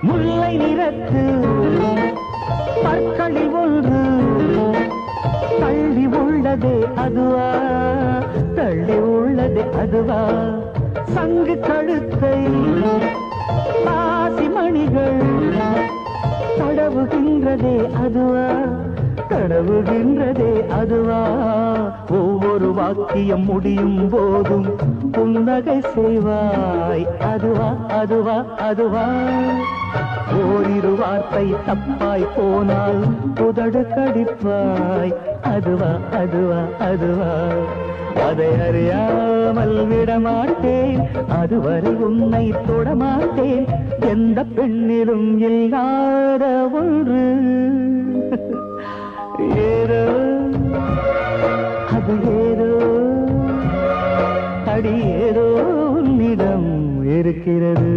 முல்லை நிறத்து பற்களில் ஒன்று தள்ளி உள்ளதே அதுவா, தள்ளி உள்ளதே அதுவா, சங்கு கழுத்தை ஆசி மணிகள் தடவுகின்றதே அதுவா, தடவுகின்றதே அதுவா, ஒவ்வொரு வாக்கியம் முடியும் போதும் புன்னகை செய்வாய் அதுவா, அதுவா, அதுவா, ஓரிரு வார்த்தை தப்பாய் போனால் உதடு கடிப்பாய் அதுவா, அதுவா, அதுவா, அதை அறியாமல் விடமாட்டேன், அதுவரை உன்னை தொடமாட்டேன், எந்த பெண்ணிலும் இல்லாத ஒன்று ஏதோ, அது ஏதோ, அடி ஏதோ உன்னிடம் இருக்கிறது.